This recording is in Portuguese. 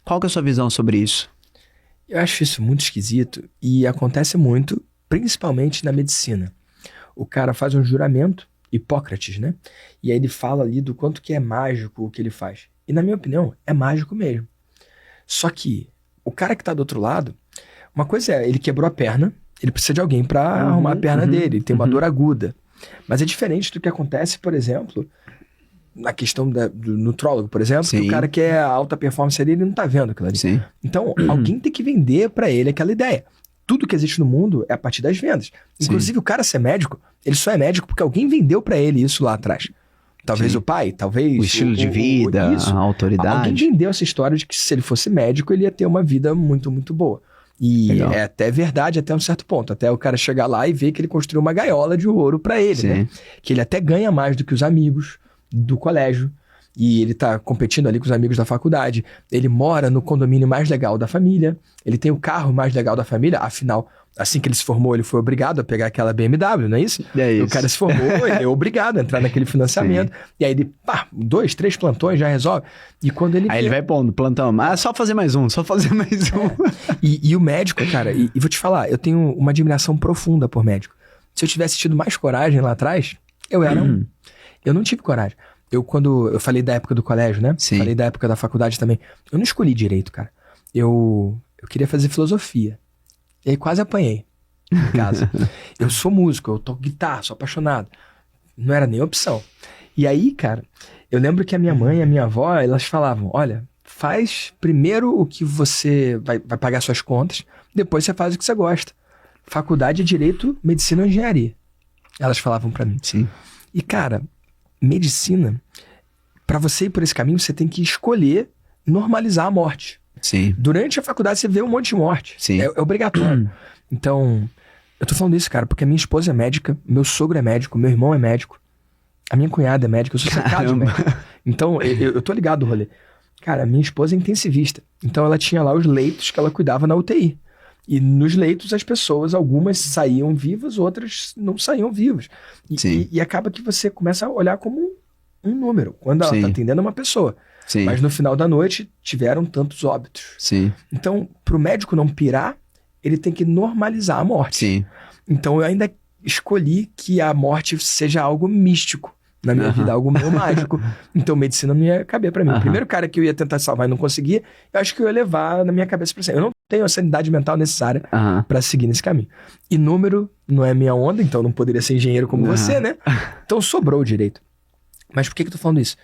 Qual que é a sua visão sobre isso? Eu acho isso muito esquisito e acontece muito, principalmente na medicina. O cara faz um juramento, Hipócrates, né? E aí ele fala ali do quanto que é mágico o que ele faz. E na minha opinião, é mágico mesmo. Só que o cara que tá do outro lado, uma coisa é, ele quebrou a perna, ele precisa de alguém pra arrumar a perna dele, ele tem uma dor aguda. Mas é diferente do que acontece, por exemplo, na questão do nutrólogo, por exemplo, que o cara que é a alta performance ali, ele não tá vendo aquilo ali. Sim. Então, alguém tem que vender pra ele aquela ideia. Tudo que existe no mundo é a partir das vendas. Inclusive, o cara ser médico, ele só é médico porque alguém vendeu pra ele isso lá atrás. Talvez o pai, talvez... O estilo de vida, a autoridade. Alguém vendeu essa história de que se ele fosse médico, ele ia ter uma vida muito, muito boa. E Legal. é até verdade até um certo ponto. Até o cara chegar lá e ver que ele construiu uma gaiola de ouro pra ele, né? Que ele até ganha mais do que os amigos do colégio. E ele tá competindo ali com os amigos da faculdade. Ele mora no condomínio mais legal da família. Ele tem o carro mais legal da família. Afinal, assim que ele se formou, ele foi obrigado a pegar aquela BMW, não é isso? É isso. O cara se formou, ele é obrigado a entrar naquele financiamento. E aí ele, 2, 3 plantões já resolve. E quando ele... Aí ele vai pondo plantão, mas só fazer mais um. E o médico, cara, e vou te falar, eu tenho uma admiração profunda por médico. Se eu tivesse tido mais coragem lá atrás, eu era um. Eu não tive coragem. Quando eu falei da época do colégio, né? Sim. Falei da época da faculdade também. Eu não escolhi direito, cara. Eu queria fazer filosofia. E aí quase apanhei em casa. Eu sou músico, eu toco guitarra, sou apaixonado. Não era nem opção. E aí, cara, eu lembro que a minha mãe e a minha avó, elas falavam, olha, faz primeiro o que você vai pagar suas contas, depois você faz o que você gosta. Faculdade é direito, medicina ou engenharia. Elas falavam pra mim. Sim. E, cara, medicina, pra você ir por esse caminho, você tem que escolher normalizar a morte. Sim. Durante a faculdade você vê um monte de morte. Sim. É obrigatório. Então, eu tô falando isso, cara, porque a minha esposa é médica, meu sogro é médico, meu irmão é médico, a minha cunhada é médica, eu sou cercado de médico. Então, eu tô ligado no rolê. Cara, a minha esposa é intensivista. Então, ela tinha lá os leitos que ela cuidava na UTI. E nos leitos as pessoas, algumas saíam vivas, outras não saíam vivas. E acaba que você começa a olhar como um número, quando ela tá atendendo uma pessoa. Sim. Mas no final da noite tiveram tantos óbitos. Sim. Então, pro médico não pirar, ele tem que normalizar a morte. Sim. Então, eu ainda escolhi que a morte seja algo místico na minha vida, algo meio mágico. Então, medicina não ia caber pra mim. O primeiro cara que eu ia tentar salvar e não conseguia, eu acho que eu ia levar na minha cabeça pra sempre. Eu não tenho a sanidade mental necessária pra seguir nesse caminho. E número não é minha onda, então não poderia ser engenheiro como você, né? Então, sobrou o direito. Mas por que eu tô falando isso?